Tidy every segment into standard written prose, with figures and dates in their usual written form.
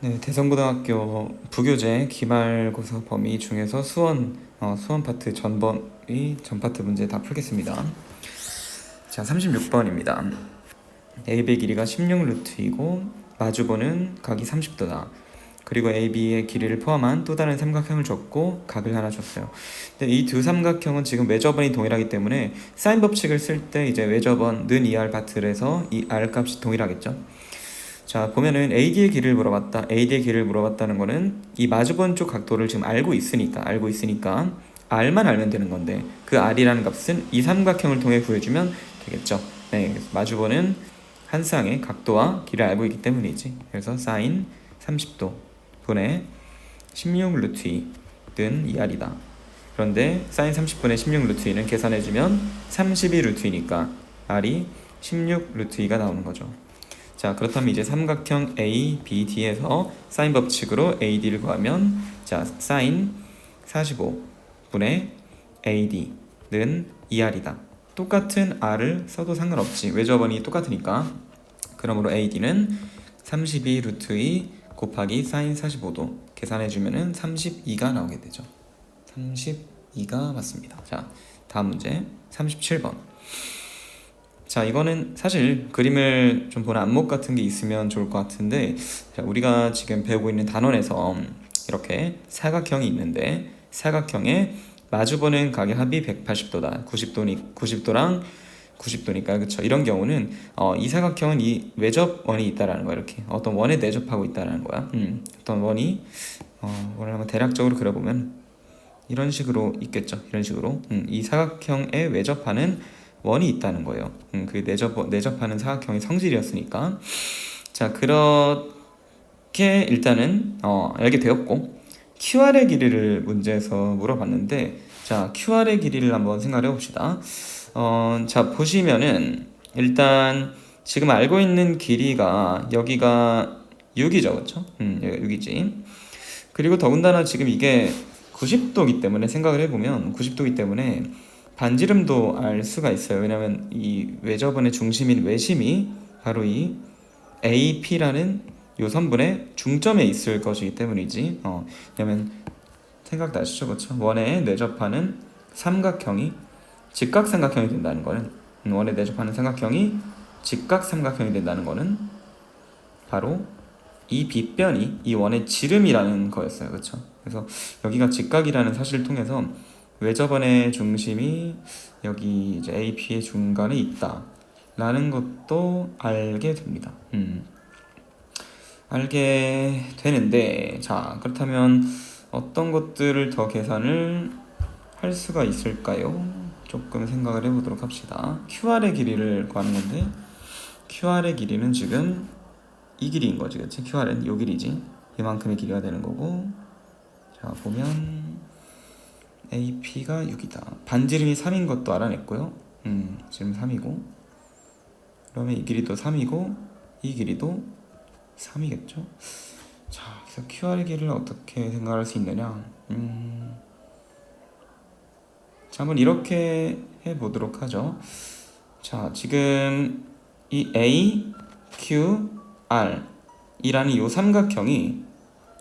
네, 대성고등학교 부교재 기말고사 범위 중에서 수원 파트 전 파트 문제 다 풀겠습니다. 자, 36번입니다. AB의 길이가 16루트이고 마주보는 각이 30도다. 그리고 AB의 길이를 포함한 또 다른 삼각형을 줬고 각을 하나 줬어요. 근데 이 두 삼각형은 지금 외접원이 동일하기 때문에 사인 법칙을 쓸 때 이제 외접원 는 2R 파트에서 이 R 값이 동일하겠죠. 자, 보면은 AD의 길이를 물어봤다. AD의 길이를 물어봤다는 거는 이 마주본 쪽 각도를 지금 알고 있으니까 R만 알면 되는 건데 그 R이라는 값은 이 삼각형을 통해 구해주면 되겠죠. 네, 마주보는 한 쌍의 각도와 길이를 알고 있기 때문이지. 그래서 사인 30도 분의 16루트 2는 2R이다. 그런데 사인 30분의 16루트 2는 계산해주면 32루트 2니까 R이 16루트 2가 나오는 거죠. 자, 그렇다면 이제 삼각형 ABD에서 사인 법칙으로 AD를 구하면 자, 사인 45분의 AD는 2R이다. 똑같은 R을 써도 상관없지. 외접원이 똑같으니까. 그러므로 AD는 32 루트 2 곱하기 사인 45도 계산해주면 32가 나오게 되죠. 32가 맞습니다. 자, 다음 문제 37번. 자, 이거는 사실 그림을 좀 보는 안목 같은 게 있으면 좋을 것 같은데, 자, 우리가 지금 배우고 있는 단원에서 이렇게 사각형이 있는데 사각형에 마주보는 각의 합이 180도다. 90도랑 90도니까 그쵸. 이런 경우는 이 사각형은 이 외접원이 있다라는 거야. 이렇게 어떤 원에 내접하고 있다라는 거야. 어떤 원이 원을 한번 대략적으로 그려보면 이런 식으로 있겠죠. 이런 식으로 이 사각형에 외접하는 원이 있다는 거예요. 그 내접하는 사각형의 성질이었으니까. 자, 그렇게 일단은 알게 되었고 QR의 길이를 문제에서 물어봤는데, 자, QR의 길이를 한번 생각해 봅시다. 자, 보시면은 일단 지금 알고 있는 길이가 여기가 6이죠, 그렇죠? 여기가 6이지. 그리고 더군다나 지금 이게 90도기 때문에 생각을 해보면 90도기 때문에 반지름도 알 수가 있어요. 왜냐하면 이 외접원의 중심인 외심이 바로 이 AP라는 요 선분의 중점에 있을 것이기 때문이지. 왜냐면 생각나시죠, 그렇죠? 원에 내접하는 삼각형이 직각삼각형이 된다는 거는 원에 내접하는 삼각형이 직각삼각형이 된다는 거는 바로 이 빗변이 이 원의 지름이라는 거였어요, 그렇죠? 그래서 여기가 직각이라는 사실을 통해서 외접원의 중심이 여기 이제 AP의 중간에 있다라는 것도 알게 됩니다. 알게 되는데, 자, 그렇다면 어떤 것들을 더 계산을 할 수가 있을까요? 조금 생각을 해보도록 합시다. QR의 길이를 구하는 건데 QR의 길이는 지금 이 길이인 거지, 그렇지? QR은 요 길이지. 이만큼의 길이가 되는 거고, 자, 보면 AP가 6이다. 반지름이 3인 것도 알아냈고요. 지금 3이고, 그러면 이 길이도 3이고 이 길이도 3이겠죠. 자, 그래서 QR의 길이를 어떻게 생각할 수 있느냐. 자, 한번 이렇게 해보도록 하죠. 자, 지금 이 AQR 이라는 이 삼각형이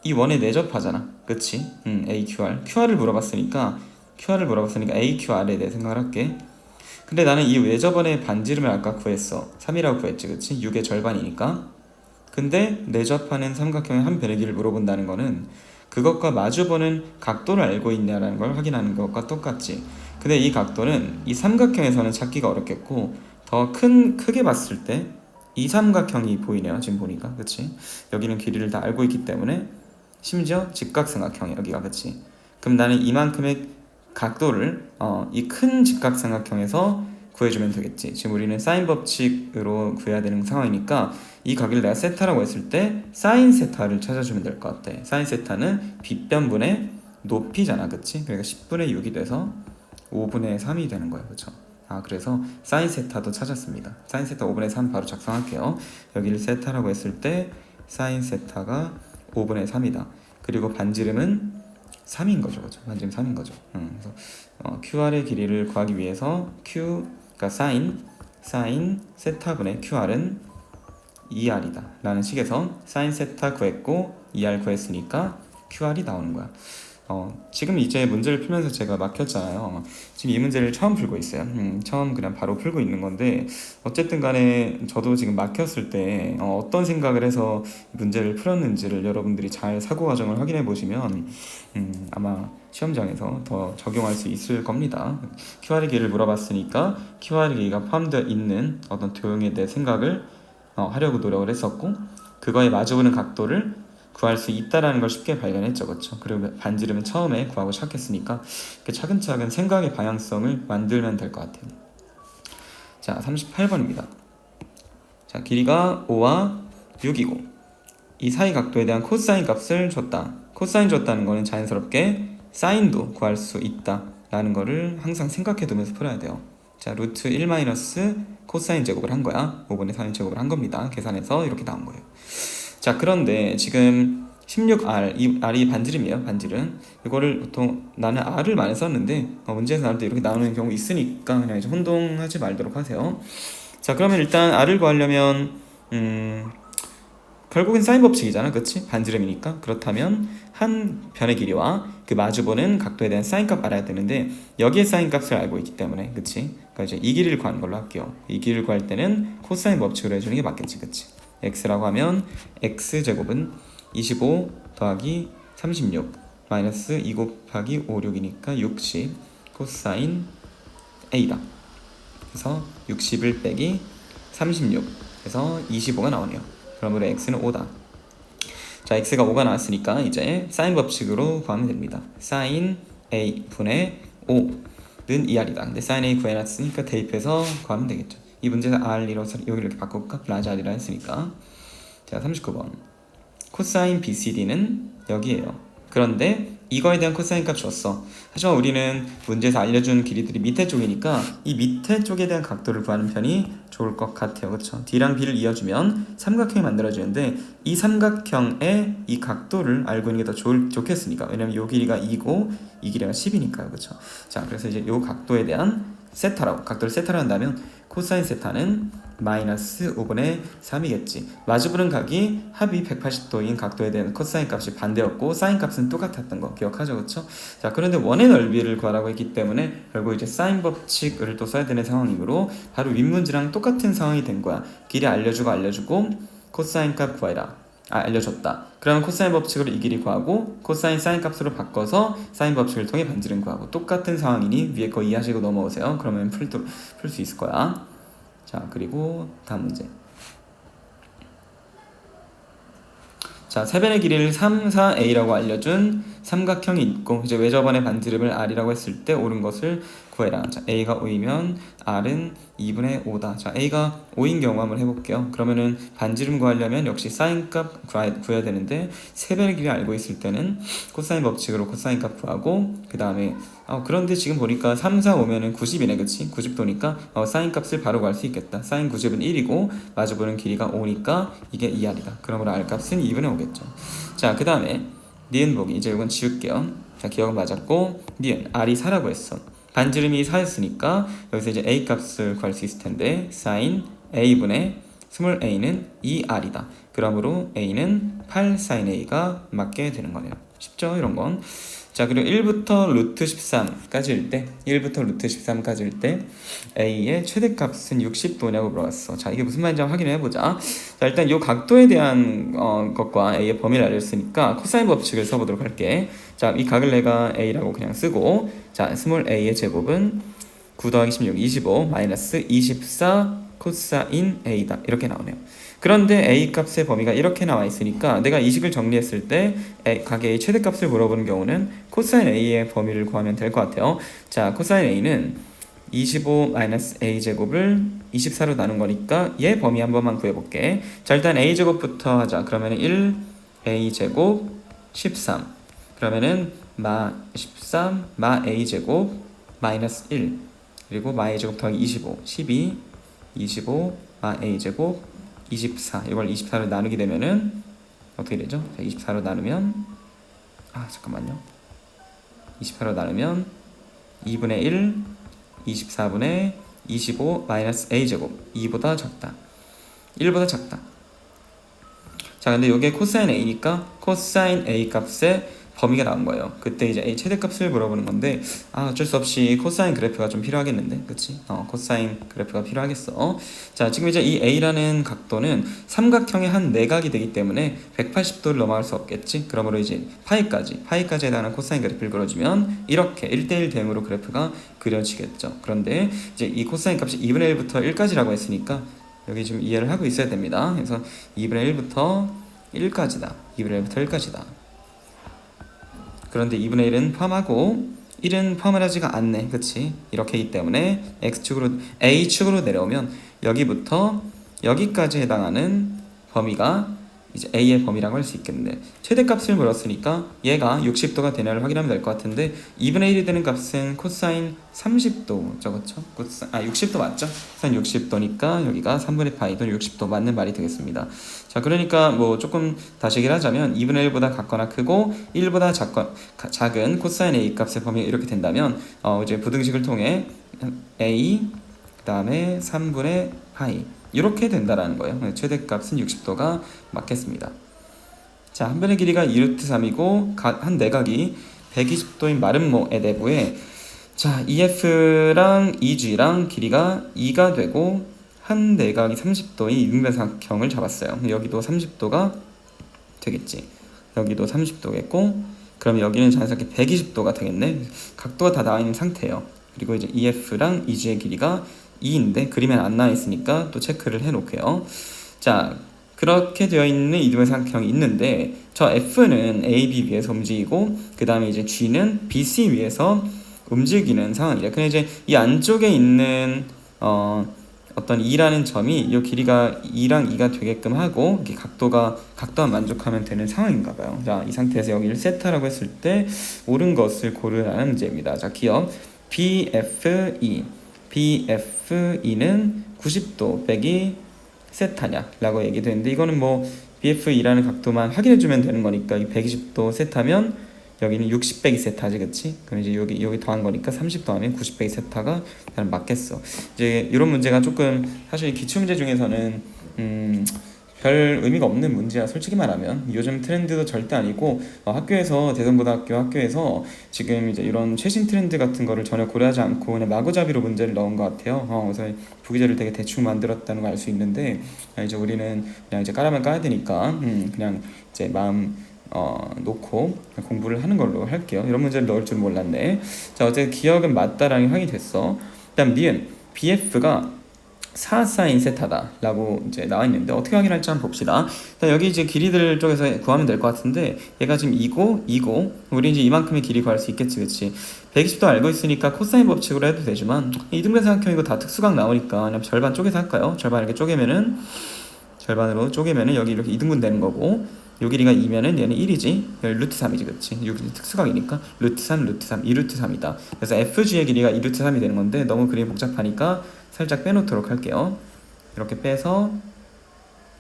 이 원에 내접하잖아, 그치? QR을 물어봤으니까 AQR에 대해 생각을 할게. 근데 나는 이 외접원의 반지름을 아까 구했어. 3이라고 구했지, 그치? 6의 절반이니까. 근데 내접하는 삼각형의 한 변의 길이를 물어본다는 거는 그것과 마주보는 각도를 알고 있냐라는 걸 확인하는 것과 똑같지. 근데 이 각도는 이 삼각형에서는 찾기가 어렵겠고, 더 크게 봤을 때 이 삼각형이 보이네요, 지금 보니까. 그치? 여기는 길이를 다 알고 있기 때문에, 심지어 직각삼각형이 여기가, 그치? 그럼 나는 이만큼의 각도를 이 큰 직각삼각형에서 구해주면 되겠지. 지금 우리는 사인 법칙으로 구해야 되는 상황이니까 이 각을 내가 세타라고 했을 때 사인 세타를 찾아주면 될 것 같아. 사인 세타는 빗변분의 높이잖아, 그치? 그러니까 10분의 6이 돼서 5분의 3이 되는 거예요, 그쵸? 그래서 사인 세타도 찾았습니다. 사인 세타 5분의 3 바로 작성할게요. 여기를 세타라고 했을 때 사인 세타가 5분의 3이다. 그리고 반지름은 3인 거죠, 그렇죠? 반지름 3인 거죠. 그래서 QR의 길이를 구하기 위해서 그러니까 사인 세타분의 QR은 2R이다 라는 식에서 sin 세타 구했고 2R 구했으니까 QR이 나오는 거야. 지금 이제 문제를 풀면서 제가 막혔잖아요. 지금 이 문제를 처음 풀고 있어요. 처음 그냥 바로 풀고 있는 건데 어쨌든 간에 저도 지금 막혔을 때 어떤 생각을 해서 문제를 풀었는지를 여러분들이 잘 사고 과정을 확인해 보시면 아마 시험장에서 더 적용할 수 있을 겁니다. QR기를 물어봤으니까 QR기가 포함되어 있는 어떤 도형에 대해 생각을 하려고 노력을 했었고 그거에 마주보는 각도를 구할 수 있다라는 걸 쉽게 발견했죠, 그렇죠? 그리고 반지름은 처음에 구하고 시작했으니까 차근차근 생각의 방향성을 만들면 될 것 같아요. 자, 38번입니다. 자, 길이가 5와 6이고 이 사이 각도에 대한 코사인 값을 줬다. 코사인 줬다는 거는 자연스럽게 사인도 구할 수 있다라는 거를 항상 생각해 두면서 풀어야 돼요. 자, 루트 1 마이너스 코사인 제곱을 한 거야. 5분의 4인 제곱을 한 겁니다. 계산해서 이렇게 나온 거예요. 자, 그런데 지금 16R, 이 R이 반지름이에요. 반지름. 이거를 보통 나는 R을 많이 썼는데 문제에서 나올 때 이렇게 나오는 경우 있으니까 그냥 이제 혼동하지 말도록 하세요. 자, 그러면 일단 R을 구하려면 결국엔 사인 법칙이잖아, 그렇지? 반지름이니까. 그렇다면 한 변의 길이와 그 마주보는 각도에 대한 사인 값 알아야 되는데 여기에 사인 값을 알고 있기 때문에, 그렇지? 그러니까 이제 이 길이를 구하는 걸로 할게요. 이 길이를 구할 때는 코사인 법칙으로 해주는 게 맞겠지, 그렇지? x라고 하면 x제곱은 25 더하기 36 마이너스 2 곱하기 5, 6이니까 60 코사인 a다. 그래서 61 빼기 36 그래서 25가 나오네요. 그러므로 x는 5다. 자, x가 5가 나왔으니까 이제 사인 법칙으로 구하면 됩니다. 사인 a 분의 5는 2r이다. 근데 사인 a 구해놨으니까 대입해서 구하면 되겠죠. 이 문제에서 r이라서 여기를 이렇게 바꿔볼까? 라지 r이라 했으니까. 자, 39번 코사인 BCD는 여기에요. 그런데 이거에 대한 코사인 값 줬어. 하지만 우리는 문제에서 알려준 길이들이 밑에 쪽이니까 이 밑에 쪽에 대한 각도를 구하는 편이 좋을 것 같아요. 그렇죠? D랑 B를 이어주면 삼각형이 만들어지는데 이 삼각형의 이 각도를 알고 있는 게 더 좋겠으니까. 왜냐면 이 길이가 2고 이 길이가 10이니까요. 그렇죠? 자, 그래서 이제 이 각도에 대한 세타라고, 각도를 세타로 한다면 코사인 세타는 마이너스 5분의 3이겠지. 마주보는 각이 합이 180도인 각도에 대한 코사인 값이 반대였고 사인 값은 똑같았던 거 기억하죠, 그렇죠? 자, 그런데 원의 넓이를 구하라고 했기 때문에 결국 이제 사인 법칙을 또 써야 되는 상황이므로 바로 윗문제랑 똑같은 상황이 된 거야. 길이 알려주고 코사인 값 구해라. 알려줬다. 그러면 코사인 법칙으로 이 길이 구하고 코사인 사인 값으로 바꿔서 사인 법칙을 통해 반지름 구하고 똑같은 상황이니 위에 거 이해하시고 넘어오세요. 그러면 풀 수 있을 거야. 자, 그리고 다음 문제. 자, 세변의 길이를 3, 4a라고 알려준 삼각형이 있고 이제 왜 저번에 반지름을 r이라고 했을 때 옳은 것을 구해라. 자, a가 5이면 r은 2분의 5다. 자, a가 5인 경우 한번 해볼게요. 그러면은 반지름 구하려면 역시 사인 값 구해야 되는데 세변의 길이 알고 있을 때는 코사인 법칙으로 코사인 값 구하고 그 다음에 그런데 지금 보니까 3, 4 오면은 90이네, 그치? 90도니까 사인 값을 바로 구할 수 있겠다. 사인 90은 1이고 마주보는 길이가 5니까 이게 2r이다. 그러므로 r 값은 2분의 5겠죠. 자, 그 다음에 니은 보기. 이제 이건 지울게요. 자, 기억은 맞았고 니은 r이 4라고 했어. 반지름이 4였으니까 여기서 이제 a 값을 구할 수 있을 텐데 사인 a분의 스몰 a는 2r이다. 그러므로 a는 8 sin a가 맞게 되는 거네요. 쉽죠, 이런 건? 자, 그리고 1부터 루트 13까지일 때 1부터 루트 13까지일 때 a의 최대값은 60도냐고 물어봤어. 자, 이게 무슨 말인지 한번 확인해 보자. 자, 일단 이 각도에 대한 것과 a의 범위를 알렸으니까 코사인 법칙을 써보도록 할게. 자, 이 각을 내가 a라고 그냥 쓰고 자, 스몰 a의 제곱은 9 더하기 16 25 마이너스 24 코사인 a다. 이렇게 나오네요. 그런데 a 값의 범위가 이렇게 나와 있으니까 내가 이 식을 정리했을 때 각의 a 최대값을 물어보는 경우는 코사인 a의 범위를 구하면 될 것 같아요. 자, 코사인 a는 25 마이너스 a 제곱을 24로 나눈 거니까 얘 범위 한 번만 구해볼게. 자, 일단 a 제곱부터 하자. 그러면은 1 a 제곱 13 그러면은 마 13 마 a 제곱 마이너스 1 그리고 마 a 제곱 더하기 25 12 25 마 a 제곱 24 이걸 24로 나누게 되면은 어떻게 되죠? 자, 24로 나누면 잠깐만요. 24로 나누면 2분의 1 24분의 25 마이너스 a 제곱 2보다 작다. 1보다 작다. 자, 근데 이게 코사인 A니까 코사인 A 값의 범위가 나온 거예요. 그때 이제 A 최대값을 물어보는 건데 어쩔 수 없이 코사인 그래프가 좀 필요하겠는데, 그치? 코사인 그래프가 필요하겠어. 자, 지금 이제 이 A라는 각도는 삼각형의 한 내각이 되기 때문에 180도를 넘어갈 수 없겠지? 그러므로 이제 파이까지에 해당하는 코사인 그래프를 그려주면 이렇게 1대1 대응으로 그래프가 그려지겠죠. 그런데 이제 이 코사인 값이 2분의 1부터 1까지라고 했으니까 여기 좀 이해를 하고 있어야 됩니다. 그래서 2분의 1부터 1까지다. 2분의 1부터 1까지다. 그런데 2분의 1은 포함하고 1은 포함을 하지가 않네. 그치? 이렇게이기 때문에 A축으로 내려오면 여기부터 여기까지 해당하는 범위가 이제 A의 범위라고 할 수 있겠는데, 최대값을 물었으니까 얘가 60도가 되냐를 확인하면 될 것 같은데 2분의 1이 되는 값은 코사인 30도죠. 그쵸? 60도 맞죠? 코사인 60도니까 여기가 3분의 파이 또는 60도 맞는 말이 되겠습니다. 자, 그러니까 뭐 조금 다시 얘기를 하자면 2분의 1보다 같거나 크고 1보다 작은 코사인 A 값의 범위가 이렇게 된다면 이제 부등식을 통해 A 그 다음에 3분의 파이 이렇게 된다라는 거예요. 최대값은 60도가 맞겠습니다. 자, 한 변의 길이가 2루트 3이고 한 내각이 120도인 마름모의 내부에 자, EF랑 EG랑 길이가 2가 되고 한 내각이 30도인 이등변삼각형을 잡았어요. 여기도 30도가 되겠지. 여기도 30도겠고, 그럼 여기는 자연스럽게 120도가 되겠네. 각도가 다 나와 있는 상태예요. 그리고 이제 EF랑 EG의 길이가 2인데 그림에 안 나와 있으니까 또 체크를 해 놓게요. 자, 그렇게 되어 있는 이등변삼각형이 있는데 저 F는 AB 위에서 움직이고 그 다음에 이제 G는 BC 위에서 움직이는 상황이래. 근데 이제 이 안쪽에 있는 어떤 E라는 점이 이 길이가 2랑 2가 되게끔 하고 이게 각도와 만족하면 되는 상황인가 봐요. 자, 이 상태에서 여기를 세타라고 했을 때 옳은 것을 고르라는 문제입니다. 자, 기억 BFE는 90도 빼기 세타냐 라고 얘기되는데, 이거는 뭐 BFE라는 각도만 확인해주면 되는 거니까 이 120도 세타면 여기는 60 빼기 세타지, 그치? 그럼 이제 여기 더한 거니까 30 더하면 90 빼기 세타가 맞겠어. 이제 이런 문제가 조금 사실 기출문제 중에서는 별 의미가 없는 문제야. 솔직히 말하면 요즘 트렌드도 절대 아니고 학교에서 대전고등학교 학교에서 지금 이제 이런 최신 트렌드 같은 거를 전혀 고려하지 않고 그냥 마구잡이로 문제를 넣은 것 같아요. 그래서 부기자를 되게 대충 만들었다는 걸 알 수 있는데, 이제 우리는 그냥 이제 까라면 까야 되니까 그냥 이제 마음 놓고 공부를 하는 걸로 할게요. 이런 문제를 넣을 줄 몰랐네. 자, 어쨌든 기억은 맞다라는 게 확인이 됐어. 그다음 니은 BF가 4사인 세타다 라고 이제 나와 있는데 어떻게 확인할지 한번 봅시다. 여기 이제 길이들 쪽에서 구하면 될 것 같은데 얘가 지금 2고 우리 이제 이만큼의 길이 구할 수 있겠지, 그치? 120도 알고 있으니까 코사인 법칙으로 해도 되지만 이등변삼각형 이거 다 특수각 나오니까 그냥 절반 쪼개서 할까요? 절반 이렇게 쪼개면은 절반으로 쪼개면은 여기 이렇게 2등분 되는 거고, 요 길이가 2면은 얘는 1이지, 여기 루트 3이지, 그치? 여기 특수각이니까 루트 3, 루트 3, 2루트 3이다. 그래서 FG의 길이가 2루트 3이 되는 건데 너무 그림이 복잡하니까 살짝 빼놓도록 할게요. 이렇게 빼서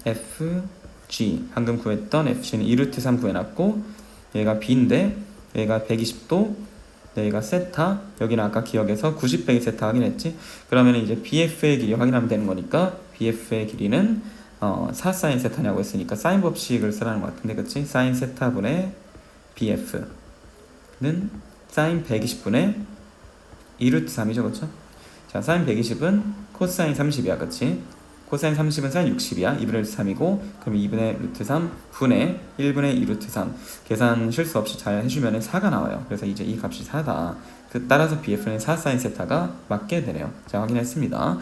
FG, 방금 구했던 FG는 2루트 3 구해놨고, 얘가 B인데 얘가 120도, 여기가 세타, 여기는 아까 기억에서 90 빼기 세타 확인했지? 그러면 이제 BF의 길이 확인하면 되는 거니까 BF의 길이는 4사인 세타냐고 했으니까 사인 법칙을 쓰라는 것 같은데, 그치? 사인 세타분의 BF는 사인 120분의 2루트 3이죠, 그쵸? 자, 사인 120은 코사인 30이야, 그치? 코사인 30은 사인 60이야. 2분의 루트 3이고, 그럼 2분의 루트 3 분의 1분의 2루트 3. 계산 실수 없이 잘 해주면 4가 나와요. 그래서 이제 이 값이 4다. 따라서 BF는 4사인 세타가 맞게 되네요. 자, 확인했습니다.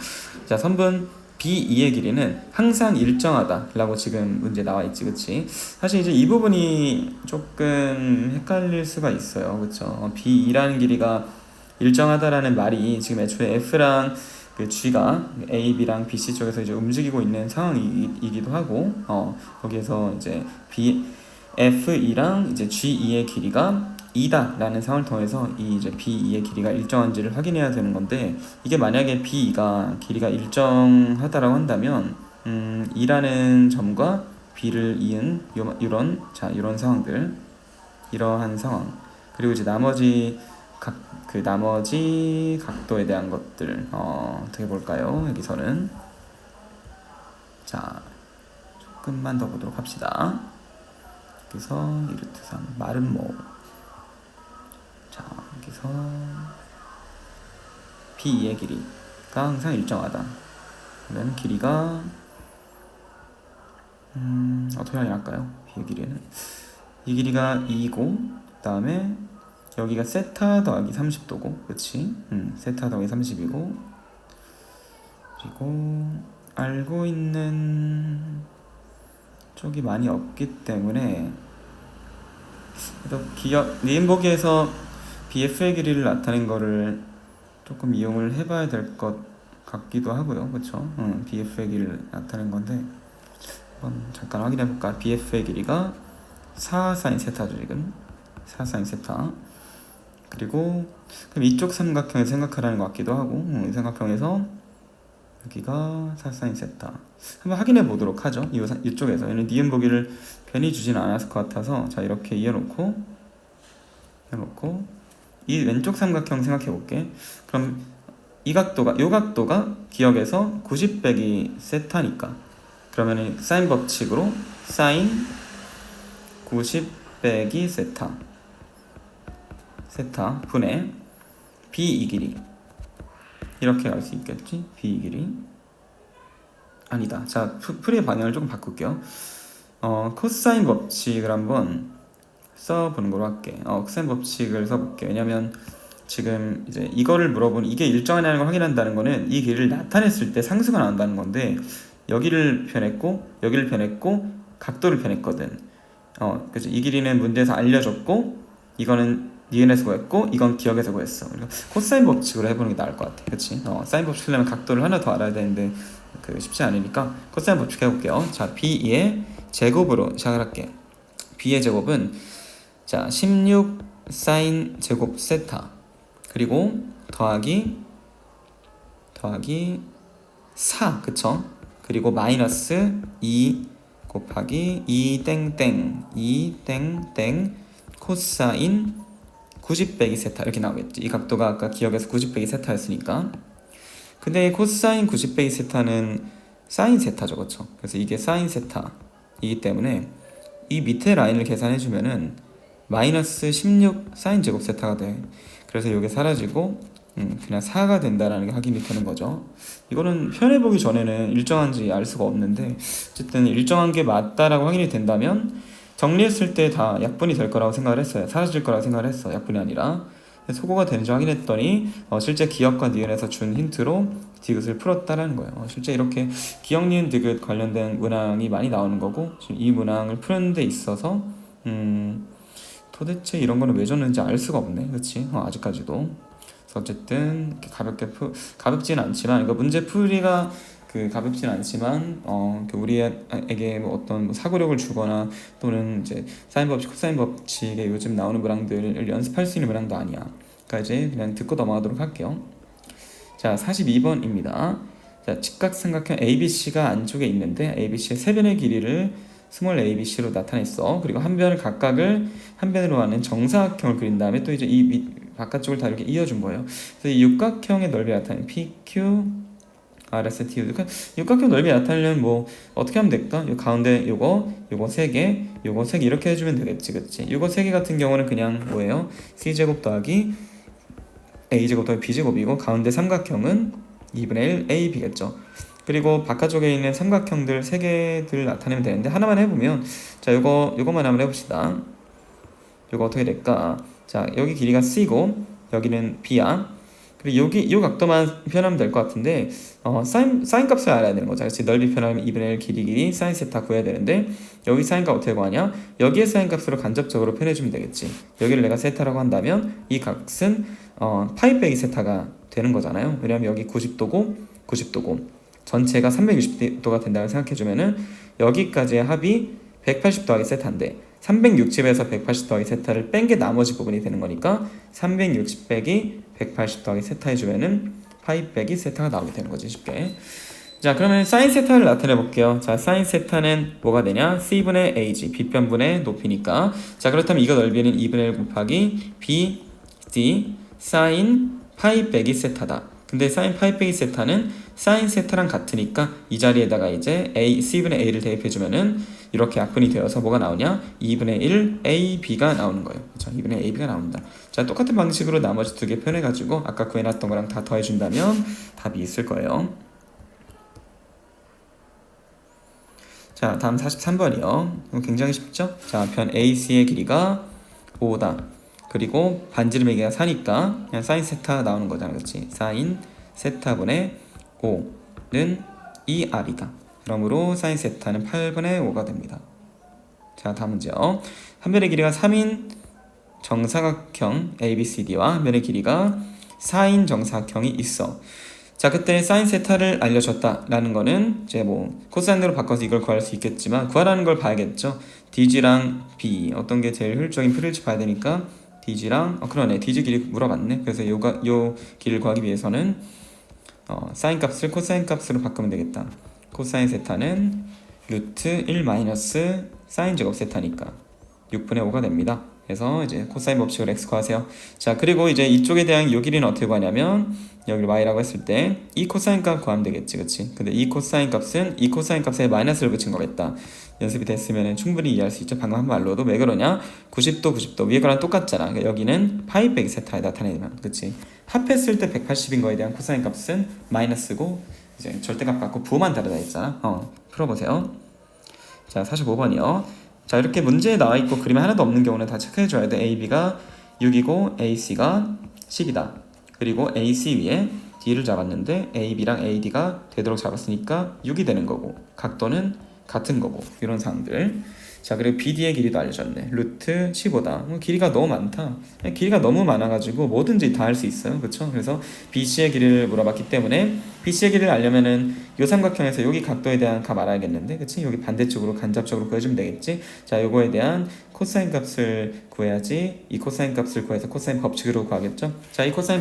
자, 선분 B2의 길이는 항상 일정하다 라고 지금 문제 나와 있지, 그치? 사실 이제 이 부분이 조금 헷갈릴 수가 있어요, 그쵸? B2라는 길이가 일정하다라는 말이 지금 애초에 F랑 그 G가 A, B랑 BC 쪽에서 이제 움직이고 있는 상황이기도 하고, 거기에서 이제 FE랑 이제 G2의 길이가 2다라는 상황을 통해서 이 이제 B2의 길이가 일정한지를 확인해야 되는 건데, 이게 만약에 B2가 길이가 일정하다라고 한다면 2라는 점과 B를 이은 이런 상황들, 이러한 상황, 그리고 이제 나머지 각도에 대한 것들 어떻게 볼까요? 여기서는 자, 조금만 더 보도록 합시다. 여기서 2루트 3 마름모. 자, 여기서 B2의 길이가 항상 일정하다. 그러면 길이가 어떻게 할까요? B의 길이는 이 길이가 2고 그 다음에 여기가 세타 더하기 30도고 그치? 세타 더하기 30이고 그리고 알고 있는 쪽이 많이 없기 때문에 니은보기에서 BF의 길이를 나타낸 거를 조금 이용을 해봐야 될 것 같기도 하고요. 그쵸? BF의 길이를 나타낸 건데 한번 잠깐 확인해 볼까? BF의 길이가 4 사인 세타죠 지금. 4 사인 세타. 그리고 그럼 이쪽 삼각형을 생각하라는 것 같기도 하고 이 삼각형에서 여기가 4 사인 세타. 한번 확인해 보도록 하죠. 이쪽에서 얘는 니은 보기를 괜히 주진 않았을 것 같아서 자 이렇게 이어놓고 이 왼쪽 삼각형 생각해 볼게. 그럼 이 각도가 기억에서 90 빼기 세타니까 그러면 사인 법칙으로 사인 90 빼기 세타 분의 B 이 길이 이렇게 갈 수 있겠지? B 이 길이 아니다. 자 풀이의 방향을 조금 바꿀게요. 코사인 법칙을 한번 써보는 걸로 할게. 코사인 법칙을 써볼게. 왜냐면 지금 이제 이거를 물어보는 이게 일정하냐는 걸 확인한다는 거는 이 길이를 나타냈을 때 상수가 나온다는 건데 여기를 변했고 각도를 변했거든. 그래서 이 길이는 문제에서 알려줬고 이거는 니은에서 구했고 이건 기억에서 구했어. 그리고 코사인 법칙으로 해보는 게 나을 것 같아. 그치? 사인 법칙 하려면 각도를 하나 더 알아야 되는데 쉽지 않으니까 코사인 법칙 해볼게요. 자 B의 제곱으로 시작을 할게. B의 제곱은 자 16 사인 제곱 세타 그리고 더하기 4 그쵸? 그리고 마이너스 2 곱하기 2 땡땡 코사인 90 빼기 세타 이렇게 나오겠지. 이 각도가 아까 기억에서 90 빼기 세타였으니까. 근데 코사인 90 빼기 세타는 사인 세타죠, 그렇죠? 그래서 이게 사인 세타이기 때문에 이 밑에 라인을 계산해주면은 마이너스 16 사인 제곱 세타가 돼. 그래서 이게 사라지고 그냥 4가 된다라는 게 확인이 되는 거죠. 이거는 표현해보기 전에는 일정한지 알 수가 없는데 어쨌든 일정한 게 맞다라고 확인이 된다면 정리했을 때 다 약분이 될 거라고 생각을 했어요. 사라질 거라고 생각을 했어. 약분이 아니라. 소거가 되는지 확인했더니 실제 기억과 니은에서 준 힌트로 디귿을 풀었다라는 거예요. 실제 이렇게 기억, 니은, 디귿 관련된 문항이 많이 나오는 거고 지금 이 문항을 푸는 데 있어서 도대체 이런 거는 왜 줬는지 알 수가 없네. 그치? 아직까지도. 그래서 어쨌든 이렇게 가볍지는 않지만 이거 문제 풀이가 가볍지는 않지만 우리에게 어떤 사고력을 주거나 또는 이제 사인 법칙, 코사인 법칙에 요즘 나오는 문항들을 연습할 수 있는 문항도 아니야. 그러니까 이제 그냥 듣고 넘어가도록 할게요. 자 42번입니다. 자 직각삼각형 ABC가 안쪽에 있는데 ABC의 세 변의 길이를 스몰 ABC로 나타냈어. 그리고 한 변으로 하는 정사각형을 그린 다음에 또 이제 이 바깥쪽을 다 이렇게 이어준 거예요. 그래서 이 육각형의 넓이를 나타내는 PQ RST 육각형 넓이 나타내려면 뭐 어떻게 하면 될까? 요 가운데 요거 3개 이렇게 해주면 되겠지, 그치? 요거 3개 같은 경우는 그냥 뭐예요? C제곱 더하기 A제곱 더하기 B제곱이고 가운데 삼각형은 2분의 1 AB겠죠. 그리고 바깥쪽에 있는 삼각형들 3개들 나타내면 되는데 하나만 해보면 자 요거만 한번 해봅시다. 요거 어떻게 될까? 자 여기 길이가 C고 여기는 B야. 그리고 여기 요 각도만 표현하면 될 것 같은데 사인 값을 알아야 되는 거죠. 그렇지? 넓이 표현하면 2분의 1 길이 사인 세타 구해야 되는데 여기 사인 값 어떻게 구하냐? 여기에 사인 값으로 간접적으로 표현해주면 되겠지. 여기를 내가 세타라고 한다면 이 값은 파이 빼기 세타가 되는 거잖아요. 왜냐면 여기 90도고 전체가 360도가 된다고 생각해주면은 여기까지의 합이 180 더하기 세타인데 360에서 180 더하기 세타를 뺀 게 나머지 부분이 되는 거니까 360 빼기 180 더하기 세타 해주면은 파이 빼기 세타가 나오게 되는 거지, 쉽게. 자 그러면 사인 세타를 나타내 볼게요. 자 사인 세타는 뭐가 되냐? C분의 AG B변분의 높이니까. 자 그렇다면 이거 넓이는 2분의 1 곱하기 BD 사인 파이 빼기 세타다. 근데 사인 파이 빼기 세타는 사인 세타랑 같으니까 이 자리에다가 이제 C분의 A를 대입해주면은 이렇게 약분이 되어서 뭐가 나오냐? 2분의 1 AB가 나오는 거예요. 그렇죠? 2분의 AB가 나온다. 자, 똑같은 방식으로 나머지 두 개 표현해가지고 아까 구해놨던 거랑 다 더해준다면 답이 있을 거예요. 자, 다음 43번이요. 굉장히 쉽죠? 자, 변 AC의 길이가 5다. 그리고 반지름의 길이가 4니까 그냥 사인 세타 나오는 거잖아. 그렇지? 사인 세타분의 5는 2R이다. 그러므로 사인 세타는 8분의 5가 됩니다. 자, 다음 문제요. 한 변의 길이가 3인 정사각형 ABCD와 한 변의 길이가 4인 정사각형이 있어. 자, 그때 사인 세타를 알려줬다라는 거는 이제 뭐 코사인으로 바꿔서 이걸 구할 수 있겠지만 구하라는 걸 봐야겠죠. DG랑 B 어떤 게 제일 효율적인 풀일지 봐야 되니까 DG랑 그러네. DG 길이 물어봤네. 그래서 요 길을 구하기 위해서는 사인 값을 코사인 값으로 바꾸면 되겠다. 코사인 세타는 루트 1 마이너스 사인 제곱 세타니까 6분의 5가 됩니다. 그래서 이제 코사인 법칙으로 x 구하세요. 자, 그리고 이제 이쪽에 대한 요 길이는 어떻게 구하냐면 여기를 y라고 했을 때 이 코사인 값 구하면 되겠지, 그치? 근데 이 코사인 값은 이 코사인 값에 마이너스를 붙인 거겠다. 연습이 됐으면 충분히 이해할 수 있죠. 방금 한 말로도. 왜 그러냐? 90도 90도 위에 거랑 똑같잖아. 그러니까 여기는 파이 빼기 세타에 나타내면, 그치? 합했을 때 180인 거에 대한 코사인 값은 마이너스고 이제 절대값 갖고 부호만 다르다 했잖아. 풀어보세요. 자, 45번이요. 자, 이렇게 문제에 나와있고 그림이 하나도 없는 경우는 다 체크해줘야 돼. AB가 6이고 AC가 10이다. 그리고 AC 위에 D를 잡았는데 AB랑 AD가 되도록 잡았으니까 6이 되는 거고 각도는 같은 거고 이런 사항들. 자, 그리고 BD의 길이도 알려줬네. 루트 15다. 길이가 너무 많다. 길이가 너무 많아가지고 뭐든지 다 할 수 있어요. 그쵸? 그래서 BC의 길이를 물어봤기 때문에 BC의 길이를 알려면은 요 삼각형에서 여기 각도에 대한 값 알아야겠는데, 그치? 여기 반대쪽으로 간접적으로 구해주면 되겠지? 자, 요거에 대한 코사인 값을 구해야지 이 코사인 값을 구해서 코사인 법칙으로 구하겠죠? 자, 이 코사인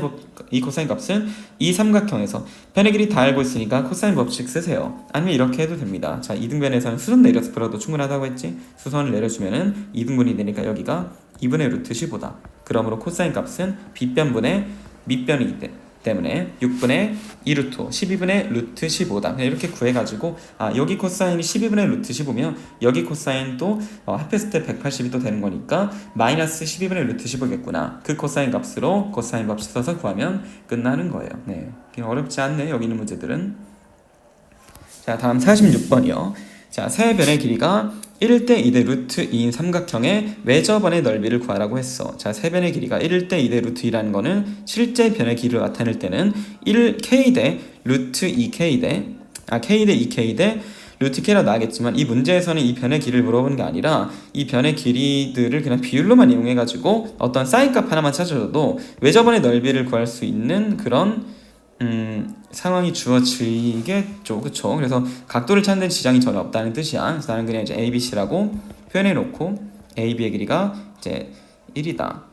값은 이 삼각형에서 변의 길이 다 알고 있으니까 코사인 법칙 쓰세요. 아니면 이렇게 해도 됩니다. 자, 이등변에서는 수선 내려서 풀어도 충분하다고 했지? 수선을 내려주면은 2등분이 되니까 여기가 2분의 루트 15다. 그러므로 코사인 값은 빗변분의 밑변이기 때문에 6분의 2루트 12분의 루트 15다. 그냥 이렇게 구해가지고 여기 코사인이 12분의 루트 15면 여기 코사인도 합했을 때 180이 또 되는 거니까 마이너스 12분의 루트 15겠구나. 그 코사인 값으로 코사인 법칙 써서 구하면 끝나는 거예요. 네, 어렵지 않네 여기 있는 문제들은. 자, 다음 46번이요. 자, 세 변의 길이가 1대 2대 루트 2인 삼각형의 외접원의 넓이를 구하라고 했어. 자, 세 변의 길이가 1대 2대 루트 2라는 거는 실제 변의 길이를 나타낼 때는 1k 대 루트 2k 대 k 대 2k 대 루트 k라고 나가겠지만 이 문제에서는 이 변의 길이를 물어보는 게 아니라 이 변의 길이들을 그냥 비율로만 이용해가지고 어떤 사인 값 하나만 찾아줘도 외접원의 넓이를 구할 수 있는 그런 상황이 주어지겠죠. 그쵸? 그래서 각도를 찾는 데 지장이 전혀 없다는 뜻이야. 그래서 나는 그냥 이제 ABC라고 표현해 놓고 AB의 길이가 이제 1이다.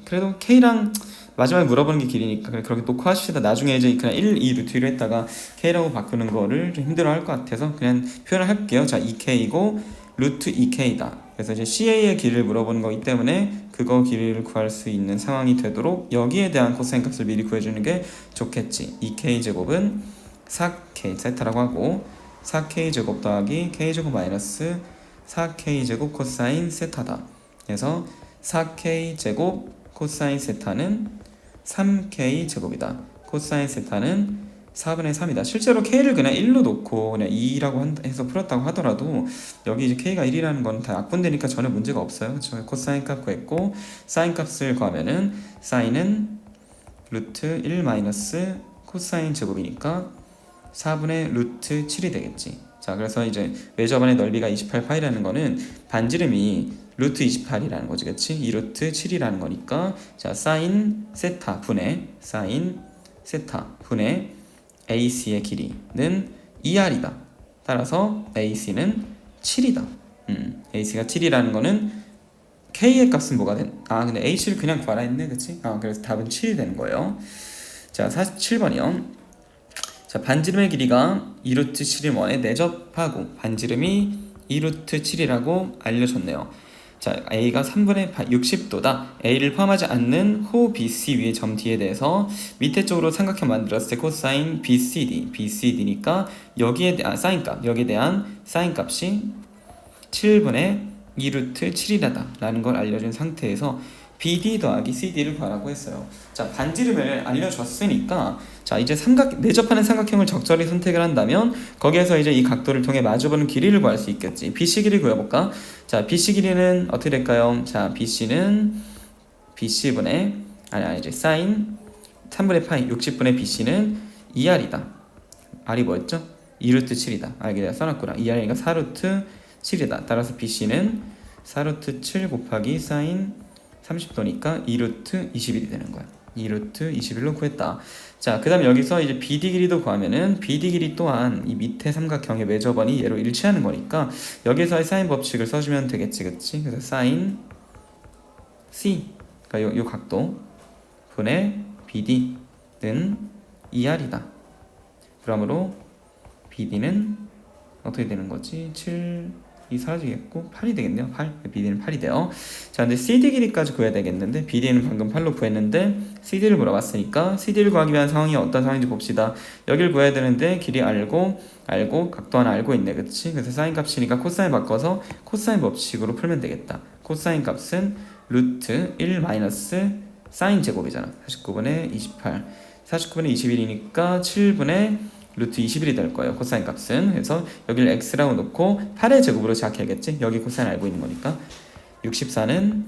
그래도 K랑 마지막에 물어보는 게 길이니까 그렇게 놓고 하십시다. 나중에 이제 그냥 1, 2 루트 1로 했다가 K라고 바꾸는 거를 좀 힘들어 할 것 같아서 그냥 표현을 할게요. 자, 2K이고 루트 2K다. 그래서 이제 CA의 길이를 물어보는 거기 때문에 그거 길이를 구할 수 있는 상황이 되도록 여기에 대한 코사인 값을 미리 구해주는 게 좋겠지. 2K제곱은 4K 세타라고 하고 4K제곱 더하기 K제곱 마이너스 4K제곱 코사인 세타다. 그래서 4K제곱 코사인 세타는 3K제곱이다. 코사인 세타는 4분의 3이다. 실제로 K를 그냥 1로 놓고 그냥 2라고 해서 풀었다고 하더라도 여기 이제 K가 1이라는 건 다 약분되니까 전혀 문제가 없어요. 그렇죠? 코사인 값 구했고 사인 값을 구하면은 사인은 루트 1 마이너스 코사인 제곱이니까 4분의 루트 7이 되겠지. 자, 그래서 이제 외접원의 넓이가 28파이라는 거는 반지름이 루트 28이라는 거지, 그치? 2루트 7이라는 거니까 자, 사인 세타 분의 사인 세타 분의 AC의 길이는 2R이다. 따라서 AC는 7이다. AC가 7이라는 거는 K의 값은 뭐가 된? 근데 H를 그냥 구하라 했네, 그치? 그래서 답은 7이 되는 거예요. 자, 47번이요. 자, 반지름의 길이가 2루트 7을 원에 내접하고 반지름이 2루트 7이라고 알려줬네요. 자, A가 3분의 60도다. A를 포함하지 않는 호 BC 위의 점 D에 대해서 밑에 쪽으로 삼각형 만들었을 때 코사인 BCD니까 여기에 대한 사인값, 여기에 대한 사인값이 7분의 2루트 7이다 라는 걸 알려준 상태에서 BD 더하기 CD를 구하라고 했어요. 자, 반지름을 알려줬으니까 자, 이제 내접하는 삼각형을 적절히 선택을 한다면 거기에서 이제 이 각도를 통해 마주보는 길이를 구할 수 있겠지. BC 길이 구해볼까? 자, BC 길이는 어떻게 될까요? 자, BC는 BC분의 이제 사인 3분의 파이 60분의 BC는 2R이다. R이 뭐였죠? 2루트 7이다. 알게 내가 써놨구나. 2R이니까 4루트 7이다. 따라서 BC는 4루트 7 곱하기 사인 30도니까 2루트 21이 되는 거야. 2루트 21로 구했다. 자, 그 다음 여기서 이제 BD 길이도 구하면은 BD 길이 또한 이 밑에 삼각형의 매저번이 얘로 일치하는 거니까 여기서의 사인 법칙을 써주면 되겠지, 그치? 그래서 사인 C, 그러니까 요 각도 분의 BD는 2R이다. 그러므로 BD는 어떻게 되는 거지? 7이 사라지겠고 8이 되겠네요. 8. BD는 8이 돼요. 자, 근데 CD 길이까지 구해야 되겠는데 BD는 방금 8로 구했는데 CD를 물어봤으니까 CD를 구하기 위한 상황이 어떤 상황인지 봅시다. 여기를 구해야 되는데 길이 알고 각도 하나 알고 있네, 그치? 그래서 사인 값이니까 코사인 바꿔서 코사인 법칙으로 풀면 되겠다. 코사인 값은 루트 1 마이너스 사인 제곱이잖아. 49분의 28 49분의 21이니까 7분의 루트 21이 될 거예요. 코사인 값은. 그래서 여기를 x라고 놓고 8의 제곱으로 시작해야겠지. 여기 코사인 알고 있는 거니까 64는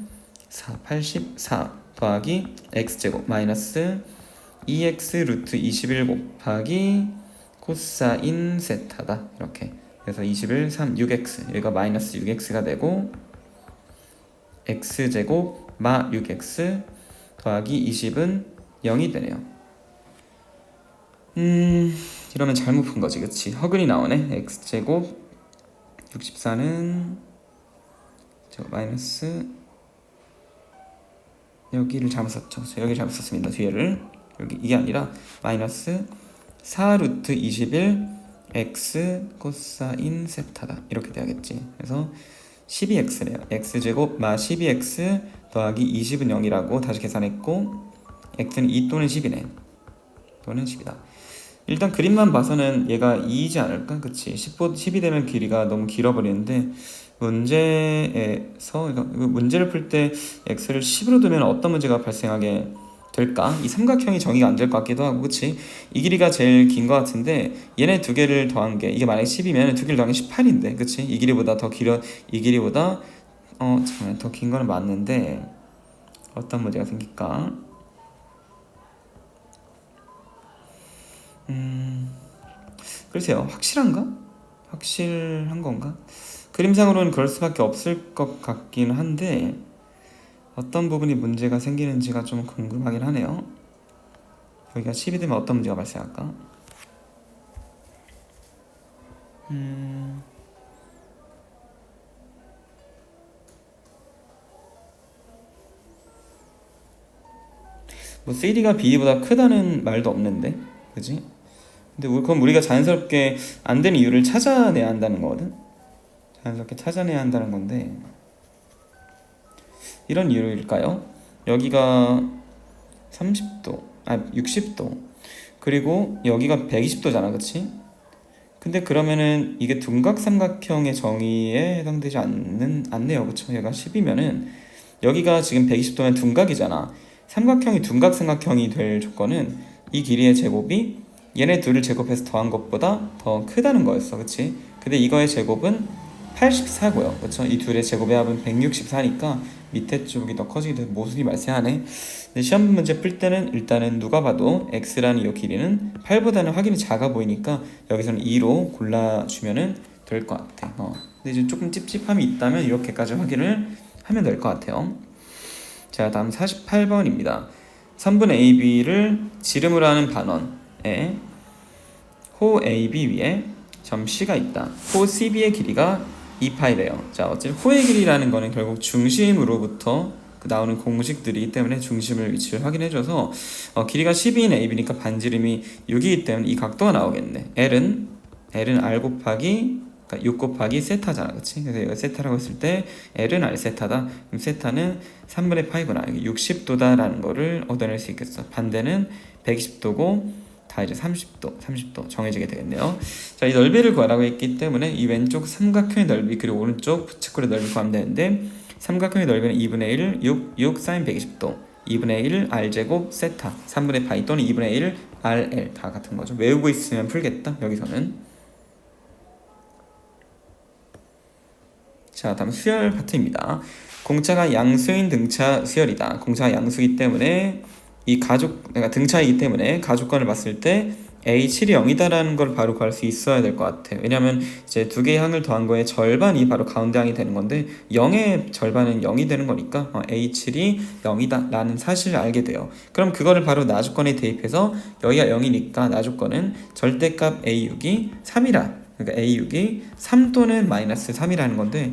84 더하기 x제곱 마이너스 2x 루트 21 곱하기 코사인 세타다. 이렇게. 그래서 21, 3, 6x 여기가 마이너스 6x가 되고 x제곱 마 6x 더하기 20은 0이 되네요. 이러면 잘못 푼 거지, 그치? 허근이 나오네. x제곱 64는 마이너스 여기를 잘못 썼죠. 여기 잘못 썼습니다. 뒤에를 여기 이게 아니라 마이너스 4루트 21 x 코사인 세타다. 이렇게 돼야겠지. 그래서 12x래요. x제곱 마 12x 더하기 20은 0이라고 다시 계산했고 x는 2 또는 10이네. 또는 10이다. 일단 그림만 봐서는 얘가 2이지 않을까? 그치? 10이 되면 길이가 너무 길어버리는데 문제에서 문제를 풀 때 x를 10으로 두면 어떤 문제가 발생하게 될까? 이 삼각형이 정의가 안 될 것 같기도 하고, 그치? 이 길이가 제일 긴 것 같은데 얘네 두 개를 더한 게 이게 만약에 10이면 두 개를 더한 게 18인데, 그치? 이 길이보다 더 길어, 이 길이보다 잠깐만, 더 긴 거는 맞는데 어떤 문제가 생길까? 글쎄요, 확실한가? 확실한 건가? 그림상으로는 그럴 수밖에 없을 것 같긴 한데 어떤 부분이 문제가 생기는지가 좀 궁금하긴 하네요. 여기가 10이 되면 어떤 문제가 발생할까? 뭐 CD가 BD보다 크다는 말도 없는데, 그지? 근데 그럼 우리가 자연스럽게 안 되는 이유를 찾아내야 한다는 거거든. 자연스럽게 찾아내야 한다는 건데 이런 이유일까요? 여기가 30도, 60도, 그리고 여기가 120도잖아, 그치? 근데 그러면은 이게 둔각삼각형의 정의에 해당되지 않네요, 그쵸? 얘가 10이면은 여기가 지금 120도면 둔각이잖아. 삼각형이 둔각삼각형이 될 조건은 이 길이의 제곱이 얘네 둘을 제곱해서 더한 것보다 더 크다는 거였어, 그치? 근데 이거의 제곱은 84고요, 그쵸? 이 둘의 제곱의 합은 164니까 밑에 쪽이 더 커지게 돼서 모순이 발생하네. 근데 시험 문제 풀 때는 일단은 누가 봐도 x라는 이 길이는 8보다는 확연히 작아 보이니까 여기서는 2로 골라주면은 될 것 같아. 근데 이제 조금 찝찝함이 있다면 이렇게까지 확인을 하면 될 것 같아요. 자, 다음 48번입니다. 3분의 AB를 지름으로 하는 반원에 호 AB 위에 점 C가 있다. 호 CB의 길이가 2파이래요. 자, 어쨌든 호의 길이라는 거는 결국 중심으로부터 나오는 공식들이기 때문에 중심을 위치를 확인해줘서 길이가 12인 AB니까 반지름이 6이기 때문에 이 각도가 나오겠네. L은 R 곱하기 그러니까 6 곱하기 세타잖아, 그치? 그래서 이거 세타라고 했을 때 L은 R 세타다. 그럼 세타는 3분의 파이구나. 60도다라는 거를 얻어낼 수 있겠어. 반대는 120도고 다 이제 30도 정해지게 되겠네요. 자, 이 넓이를 구하라고 했기 때문에 이 왼쪽 삼각형의 넓이 그리고 오른쪽 부채꼴의 넓이 구하면 되는데 삼각형의 넓이는 2분의 1, 6 사인 120도 2분의 1 R제곱 세타 3분의 파이 또는 2분의 1 RL 다 같은 거죠. 외우고 있으면 풀겠다. 여기서는. 자, 다음 수열 파트입니다. 공차가 양수인 등차 수열이다. 공차가 양수이기 때문에 이 그러니까 등차이기 때문에 가족관을 봤을 때 A7이 0이다라는 걸 바로 구할 수 있어야 될 것 같아요. 왜냐면 이제 두 개의 항을 더한 거의 절반이 바로 가운데 항이 되는 건데 0의 절반은 0이 되는 거니까 A7이 0이다 라는 사실을 알게 돼요. 그럼 그거를 바로 나조건에 대입해서 여기가 0이니까 나조건은 절대값 A6이 3이라 그러니까 A6이 3 또는 마이너스 3이라는 건데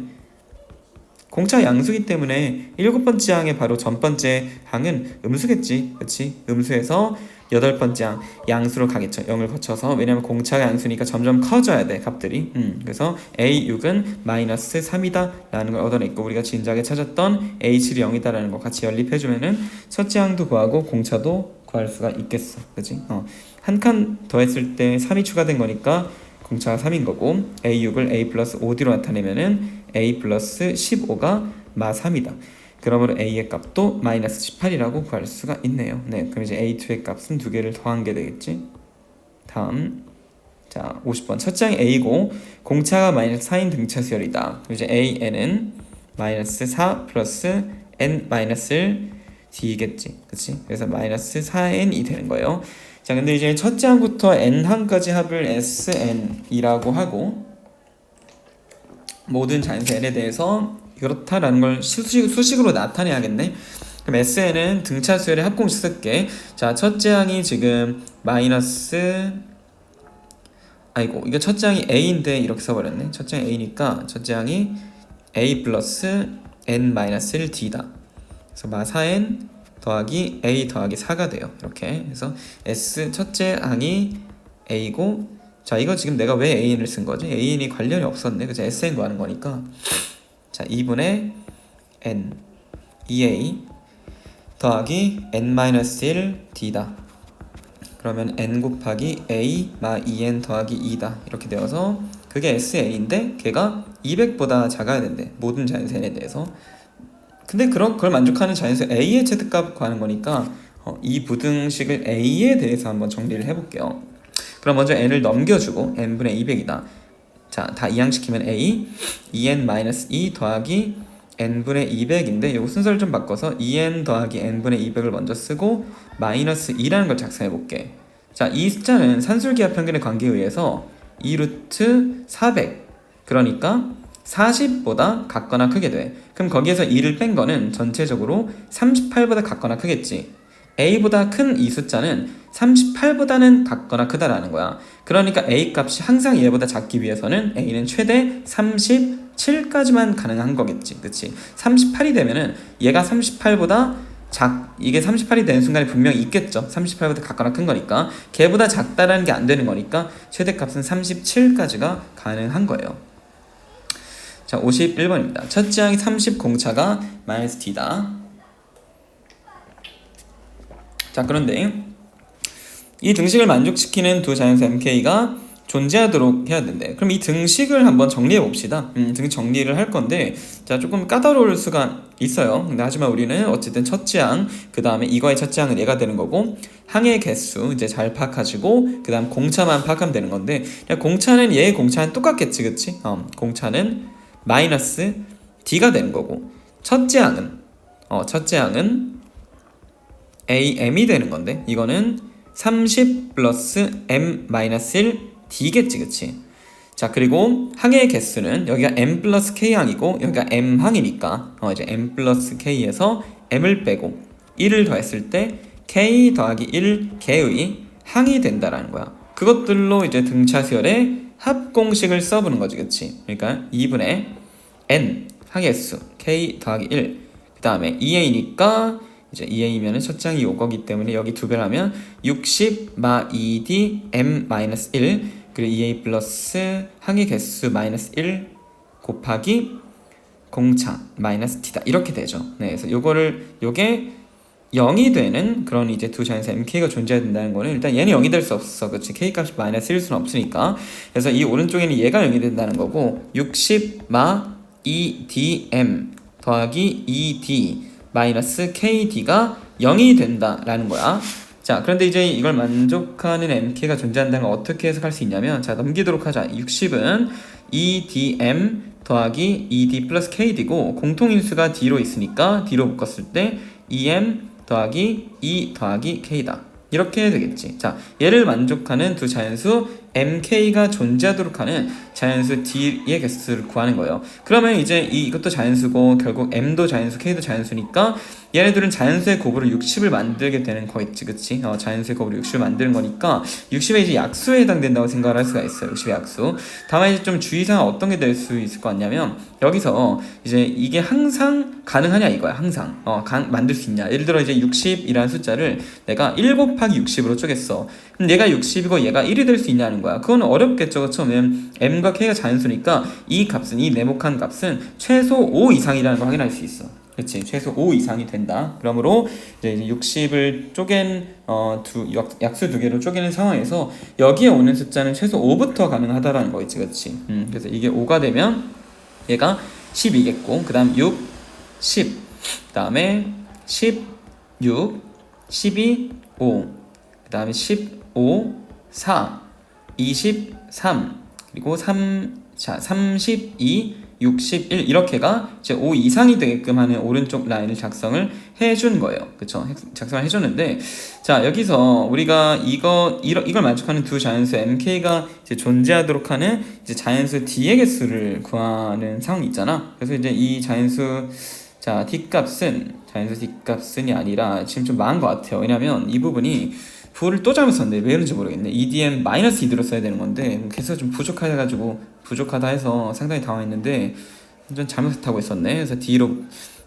공차 양수기 때문에 7번째 항의 바로 전번째 항은 음수겠지. 그치? 음수에서 8번째 항 양수로 가겠죠. 0을 거쳐서. 왜냐면 공차가 양수니까 점점 커져야 돼, 값들이. 그래서 A6은 마이너스 3이다 라는 걸 얻어냈고 우리가 진작에 찾았던 A7이 0이다 라는 거 같이 연립해주면은 첫째 항도 구하고 공차도 구할 수가 있겠어. 그치? 한 칸 더했을 때 3이 추가된 거니까 공차가 3인 거고 A6을 A 플러스 5D로 나타내면은 A 플러스 15가 마 3이다. 그러므로 A의 값도 마이너스 18이라고 구할 수가 있네요. 네, 그럼 이제 A2의 값은 두 개를 더한 게 되겠지. 다음 자 50번 첫째 항이 A고 공차가 마이너스 4인 등차 수열이다. 그럼 이제 AN은 마이너스 4 플러스 N 마이너스 1 D겠지. 그치? 그래서 마이너스 4N이 되는 거예요. 자, 근데 이제 첫째 항부터 N항까지 합을 SN이라고 하고 모든 자연수 N에 대해서 그렇다라는 걸 수식으로 나타내야겠네. 그럼 SN은 등차 수열의 합공식 쓸게. 자, 첫째 항이 지금 마이너스 이거 첫째 항이 A인데 이렇게 써버렸네. 첫째 항이 A니까 첫째 항이 A 플러스 N 마이너스 1 D다. 그래서 마 4N 더하기 A 더하기 4가 돼요. 이렇게 해서 S 첫째 항이 A고 자 이거 지금 내가 왜 AN을 쓴 거지? AN이 관련이 없었네. 그죠? SN 구하는 거니까 자 2분의 N 2A 더하기 N-1 D다. 그러면 N 곱하기 A 마 2N 더하기 2다. 이렇게 되어서 그게 SN인데 걔가 200보다 작아야 된대. 모든 자연수 N에 대해서. 근데 그걸 만족하는 자연수 A의 최대값 구하는 거니까 이 부등식을 A에 대해서 한번 정리를 해볼게요. 그럼 먼저 N을 넘겨주고 N분의 200이다. 자, 다 이항시키면 A 2N-2 더하기 N분의 200인데 요거 순서를 좀 바꿔서 2N 더하기 N분의 200을 먼저 쓰고 마이너스 2라는 걸 작성해볼게. 자, 이 숫자는 산술기하 평균의 관계에 의해서 2루트 400 그러니까 40보다 같거나 크게 돼. 그럼 거기에서 2를 뺀 거는 전체적으로 38보다 같거나 크겠지. A보다 큰 이 숫자는 38보다는 같거나 크다라는 거야. 그러니까 A 값이 항상 얘보다 작기 위해서는 A는 최대 37까지만 가능한 거겠지. 그치? 38이 되면은 얘가 38보다 이게 38이 되는 순간에 분명히 있겠죠. 38보다 같거나 큰 거니까. 걔보다 작다라는 게 안 되는 거니까 최대값은 37까지가 가능한 거예요. 자, 51번입니다. 첫째 항이 30 공차가 마이너스 D다. 자, 그런데 이 등식을 만족시키는 두 자연수 MK가 존재하도록 해야 된대. 그럼 이 등식을 한번 정리해 봅시다. 등식 정리를 할 건데 자 조금 까다로울 수가 있어요. 근데 하지만 우리는 어쨌든 첫째 항, 그 다음에 이거의 첫째 항은 얘가 되는 거고 항의 개수 이제 잘 파악하시고 그 다음 공차만 파악하면 되는 건데 공차는 얘의 공차는 똑같겠지, 그치? 공차는 마이너스 D가 되는 거고 첫째 항은 AM이 되는 건데 이거는 30 플러스 M-1 D겠지, 그치? 자, 그리고 항의 개수는 여기가 M 플러스 K항이고 여기가 M항이니까 이제 M 플러스 K에서 M을 빼고 1을 더했을 때 K 더하기 1 개의 항이 된다라는 거야. 그것들로 이제 등차 수열의 합공식을 써보는 거지, 그치? 그러니까 2분의 N 항의 수 K 더하기 1 그 다음에 2A니까 이제 2A면은 첫째 항이 요거기 때문에 여기 두 배를 하면 60 마 2D M-1 그리고 2a 플러스 항의 개수 마이너스 1 곱하기 공차 마이너스 t다 이렇게 되죠. 네, 그래서 요게 0이 되는 그런 이제 두 자연수 mk가 존재해야 된다는 거는 일단 얘는 0이 될 수 없어. 그렇지? k 값이 마이너스 1일 수는 없으니까. 그래서 이 오른쪽에는 얘가 0이 된다는 거고 60 마 2dm 더하기 2d 마이너스 kd가 0이 된다라는 거야. 자, 그런데 이제 이걸 만족하는 mk가 존재한다는 걸 어떻게 해석할 수 있냐면, 자, 넘기도록 하자. 60은 2dm 더하기 2d 플러스 kd고 공통인수가 d로 있으니까 d로 묶었을 때 2m 더하기 2 더하기 k다. 이렇게 되겠지. 자, 얘를 만족하는 두 자연수 mk가 존재하도록 하는 자연수 d의 개수를 구하는 거예요. 그러면 이제 이것도 자연수고 결국 m도 자연수, k도 자연수니까 얘네들은 자연수의 곱으로 60을 만들게 되는 거겠지, 그치? 자연수의 곱으로 60을 만드는 거니까 60의 이제 약수에 해당된다고 생각을 할 수가 있어요. 60의 약수. 다만 이제 좀 주의사항 어떤 게 될 수 있을 것 같냐면, 여기서 이제 이게 항상 가능하냐 이거야. 항상 만들 수 있냐. 예를 들어 이제 60이라는 숫자를 내가 1 곱하기 60으로 쪼갰어. 그럼 얘가 60이고 얘가 1이 될 수 있냐는 거야. 그건 어렵겠죠, 그렇죠? 왜냐면 m과 k가 자연수니까 이 값은, 이 네모칸 값은 최소 5 이상이라는 걸 확인할 수 있어. 그렇지, 최소 5 이상이 된다. 그러므로 이제 60을 쪼갠 약수 두 개로 쪼개는 상황에서 여기에 오는 숫자는 최소 5부터 가능하다라는 거겠지, 그렇지? 그래서 이게 5가 되면 얘가 12겠고, 그 다음 6, 10, 그 다음에 16, 12, 5, 그 다음에 15, 4, 23, 그리고 32, 61 이렇게가 이제 5 이상이 되게끔 하는 오른쪽 라인을 작성을 해준 거예요. 그쵸? 작성을 해줬는데, 자, 여기서 우리가 이걸 만족하는 두 자연수 mk가 이제 존재하도록 하는 이제 자연수 d의 개수를 구하는 상황이 있잖아. 그래서 이제 이 자연수, 자, 자연수 d값은이 아니라 지금 좀 망한 것 같아요. 왜냐면 이 부분이 부호를 또 잘못 썼는데 왜 그런지 모르겠네. EDM 마이너스 2로 써야 되는 건데 개수가 좀 부족하다 해서 상당히 당황했는데 완전 잘못하고 있었네. 그래서 D로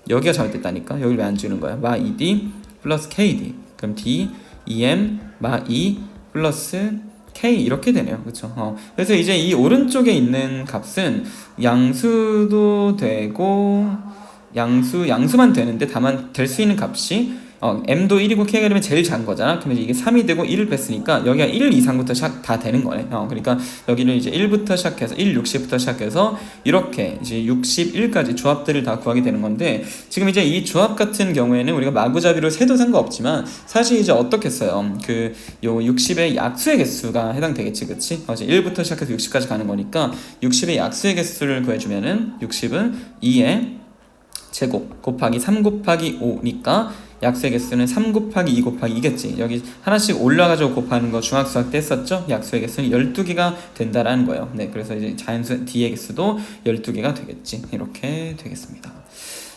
여기가 잘못됐다니까. 여기를 왜 안 주는 거야? 마 2D 플러스 KD. 그럼 D, EM, 마 2 플러스 K 이렇게 되네요. 그쵸? 그래서 이제 이 오른쪽에 있는 값은 양수도 되고 양수만 되는데, 다만 될 수 있는 값이 m도 1이고 k가 되면 제일 작은 거잖아. 그러면 이게 3이 되고 1을 뺐으니까 여기가 1 이상부터 다 되는 거네. 그러니까 여기는 이제 1부터 시작해서 1, 60부터 시작해서 이렇게 이제 61까지 조합들을 다 구하게 되는 건데, 지금 이제 이 조합 같은 경우에는 우리가 마구잡이로 세도 상관없지만 사실 이제 어떻게 써요? 요 60의 약수의 개수가 해당되겠지, 그치? 이제 1부터 시작해서 60까지 가는 거니까 60의 약수의 개수를 구해주면은 60은 2의 제곱 곱하기 3 곱하기 5니까 약수의 개수는 3 곱하기 2 곱하기 2겠지. 여기 하나씩 올라가지고 곱하는 거 중학수학 때 했었죠? 약수의 개수는 12개가 된다라는 거예요. 네, 그래서 이제 자연수 d의 개수도 12개가 되겠지. 이렇게 되겠습니다.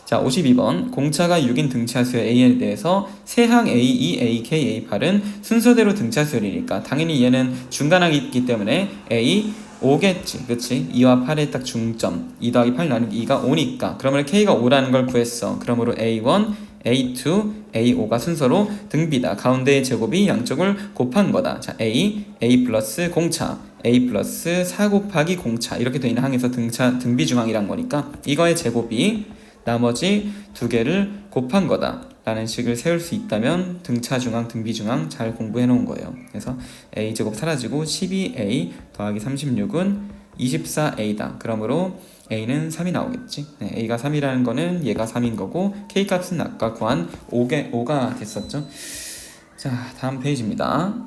자, 52번. 공차가 6인 등차수의 a에 대해서 세항 a2, ak, a8은 순서대로 등차수열이니까 당연히 얘는 중간항이 있기 때문에 a 5겠지, 그치? 2와 8의 딱 중점, 2 더하기 8 나누기 2가 5니까 그러면 k가 5라는 걸 구했어. 그러므로 a1, a2, a5가 순서로 등비다. 가운데의 제곱이 양쪽을 곱한 거다. 자, a 플러스 공차, a 플러스 4 곱하기 공차 이렇게 되어 있는 항에서 등비 중항이란 거니까 이거의 제곱이 나머지 두 개를 곱한 거다 라는 식을 세울 수 있다면 등차 중항, 등비 중항 잘 공부해 놓은 거예요. 그래서 a제곱 사라지고 12a 더하기 36은 24a다. 그러므로 a는 3이 나오겠지. 네, a가 3이라는 거는 얘가 3인 거고 k값은 아까 구한 5가 됐었죠. 자, 다음 페이지입니다.